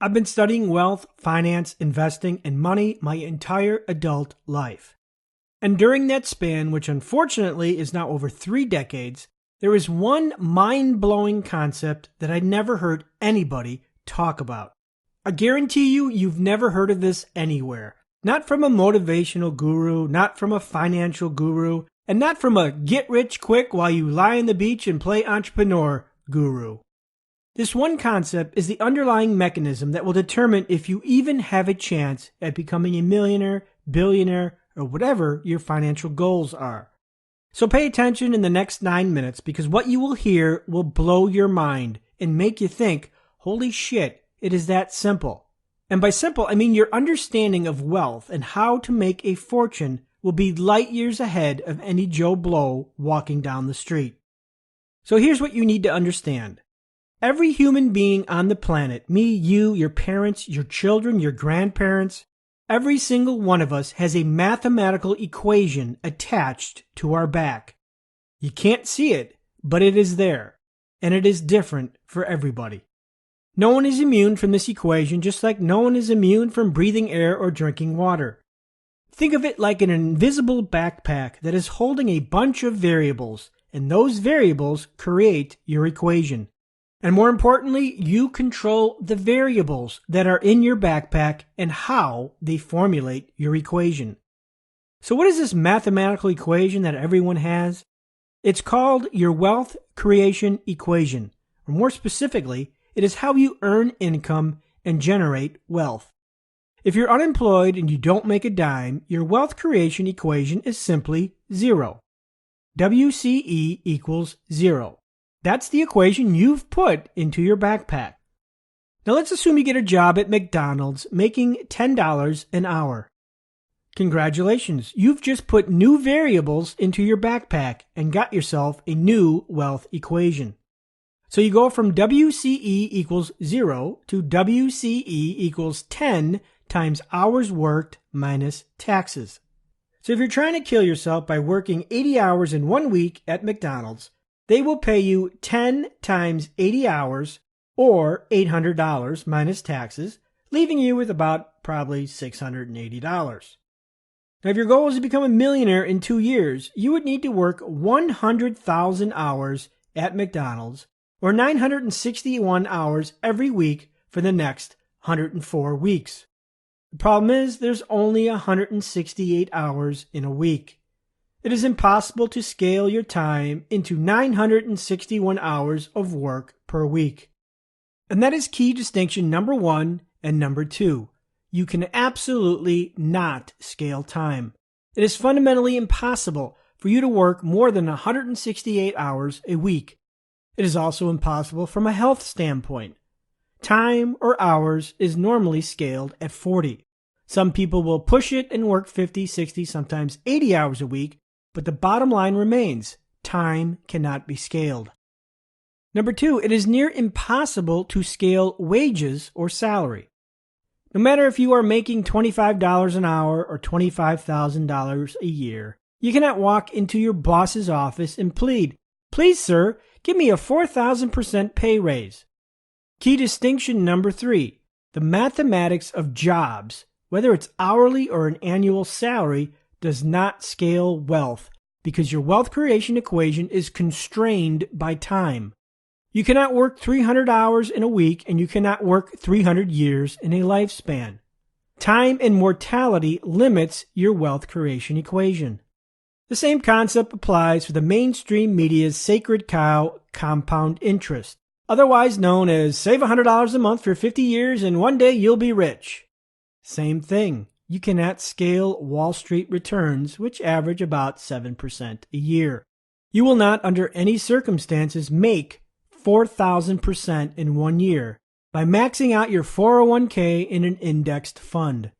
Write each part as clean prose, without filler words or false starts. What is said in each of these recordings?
I've been studying wealth, finance, investing, and money my entire adult life. And during that span, which unfortunately is now over 3 decades, there is one mind-blowing concept that I'd never heard anybody talk about. I guarantee you've never heard of this anywhere. Not from a motivational guru, not from a financial guru, and not from a get-rich-quick while you lie on the beach and play entrepreneur guru. This one concept is the underlying mechanism that will determine if you even have a chance at becoming a millionaire, billionaire, or whatever your financial goals are. So pay attention in the next 9 minutes, because what you will hear will blow your mind and make you think, holy shit, it is that simple. And by simple, I mean your understanding of wealth and how to make a fortune will be light years ahead of any Joe Blow walking down the street. So here's what you need to understand. Every human being on the planet, me, you, your parents, your children, your grandparents, every single one of us has a mathematical equation attached to our back. You can't see it, but it is there, and it is different for everybody. No one is immune from this equation, just like no one is immune from breathing air or drinking water. Think of it like an invisible backpack that is holding a bunch of variables, and those variables create your equation. And more importantly, you control the variables that are in your backpack and how they formulate your equation. So what is this mathematical equation that everyone has? It's called your wealth creation equation. Or more specifically, it is how you earn income and generate wealth. If you're unemployed and you don't make a dime, your wealth creation equation is simply zero. WCE equals 0. That's the equation you've put into your backpack. Now let's assume you get a job at McDonald's making $10 an hour. Congratulations, you've just put new variables into your backpack and got yourself a new wealth equation. So you go from WCE equals 0 to WCE equals 10 times hours worked minus taxes. So if you're trying to kill yourself by working 80 hours in 1 week at McDonald's, they will pay you 10 times 80 hours, or $800 minus taxes, leaving you with about probably $680. Now, if your goal is to become a millionaire in 2 years, you would need to work 100,000 hours at McDonald's, or 961 hours every week for the next 104 weeks. The problem is there's only 168 hours in a week. It is impossible to scale your time into 961 hours of work per week. And that is key distinction number 1 and number 2. You can absolutely not scale time. It is fundamentally impossible for you to work more than 168 hours a week. It is also impossible from a health standpoint. Time or hours is normally scaled at 40. Some people will push it and work 50, 60, sometimes 80 hours a week. But the bottom line remains, time cannot be scaled. Number 2, it is near impossible to scale wages or salary. No matter if you are making $25 an hour or $25,000 a year, you cannot walk into your boss's office and plead, "Please, sir, give me a 4,000% pay raise." Key distinction number 3, the mathematics of jobs, whether it's hourly or an annual salary, does not scale wealth because your wealth creation equation is constrained by time. You cannot work 300 hours in a week and you cannot work 300 years in a lifespan. Time and mortality limits your wealth creation equation. The same concept applies for the mainstream media's sacred cow, compound interest, otherwise known as save $100 a month for 50 years and one day you'll be rich. Same thing. You cannot scale Wall Street returns, which average about 7% a year. You will not, under any circumstances, make 4,000% in 1 year by maxing out your 401k in an indexed fund.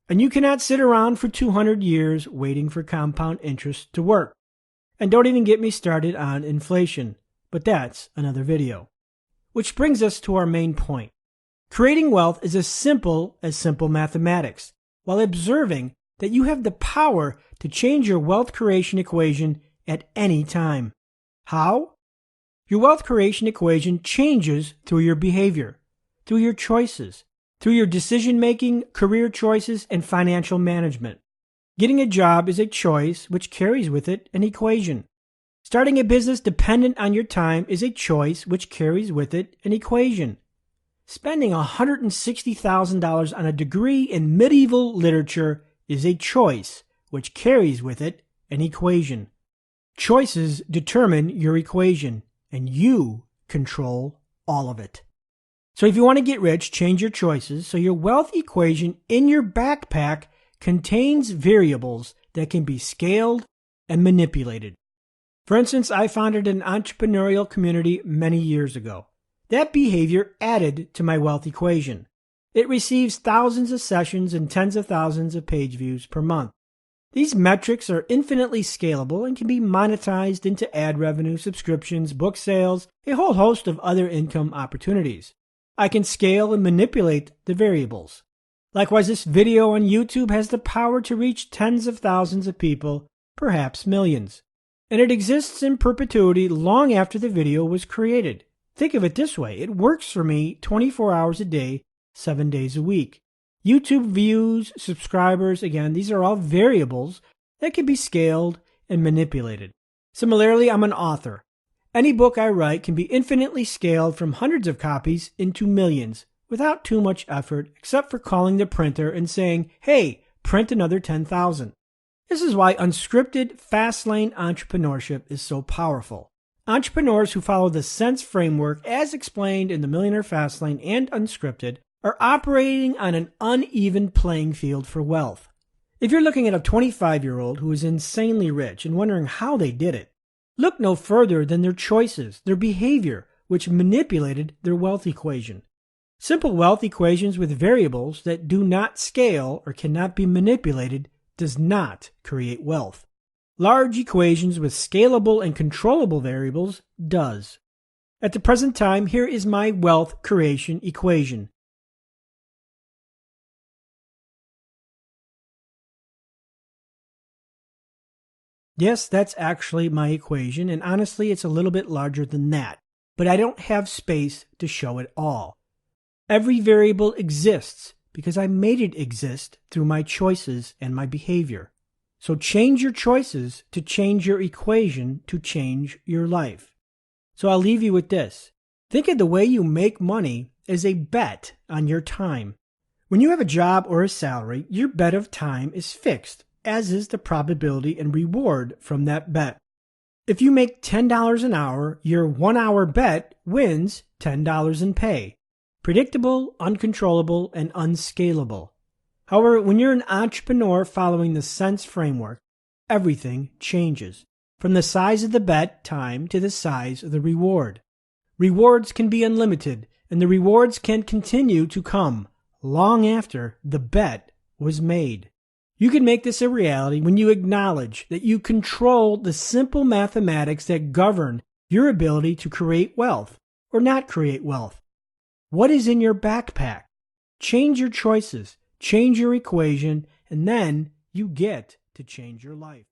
And you cannot sit around for 200 years waiting for compound interest to work. And don't even get me started on inflation, but that's another video. Which brings us to our main point. Creating wealth is as simple mathematics, while observing that you have the power to change your wealth creation equation at any time. How? Your wealth creation equation changes through your behavior, through your choices, through your decision-making, career choices, and financial management. Getting a job is a choice which carries with it an equation. Starting a business dependent on your time is a choice which carries with it an equation. Spending $160,000 on a degree in medieval literature is a choice which carries with it an equation. Choices determine your equation, and you control all of it. So if you want to get rich, change your choices so your wealth equation in your backpack contains variables that can be scaled and manipulated. For instance, I founded an entrepreneurial community many years ago. That behavior added to my wealth equation. It receives thousands of sessions and tens of thousands of page views per month. These metrics are infinitely scalable and can be monetized into ad revenue, subscriptions, book sales, a whole host of other income opportunities. I can scale and manipulate the variables. Likewise, this video on YouTube has the power to reach tens of thousands of people, perhaps millions. And it exists in perpetuity long after the video was created. Think of it this way. It works for me 24 hours a day, 7 days a week. YouTube views, subscribers, again, these are all variables that can be scaled and manipulated. Similarly, I'm an author. Any book I write can be infinitely scaled from hundreds of copies into millions without too much effort, except for calling the printer and saying, hey, print another 10,000. This is why unscripted, fast-lane entrepreneurship is so powerful. Entrepreneurs who follow the sense framework as explained in the Millionaire Fastlane and Unscripted are operating on an uneven playing field for wealth. If you're looking at a 25-year-old who is insanely rich and wondering how they did it, look no further than their choices, their behavior, which manipulated their wealth equation. Simple wealth equations with variables that do not scale or cannot be manipulated does not create wealth. Large equations with scalable and controllable variables does. At the present time, here is my wealth creation equation. Yes, that's actually my equation, and honestly, it's a little bit larger than that, but I don't have space to show it all. Every variable exists because I made it exist through my choices and my behavior. So change your choices to change your equation to change your life. So I'll leave you with this. Think of the way you make money as a bet on your time. When you have a job or a salary, your bet of time is fixed, as is the probability and reward from that bet. If you make $10 an hour, your 1 hour bet wins $10 in pay. Predictable, uncontrollable, and unscalable. However, when you're an entrepreneur following the sense framework, everything changes. From the size of the bet time to the size of the reward. Rewards can be unlimited, and the rewards can continue to come long after the bet was made. You can make this a reality when you acknowledge that you control the simple mathematics that govern your ability to create wealth or not create wealth. What is in your backpack? Change your choices, change your equation, and then you get to change your life.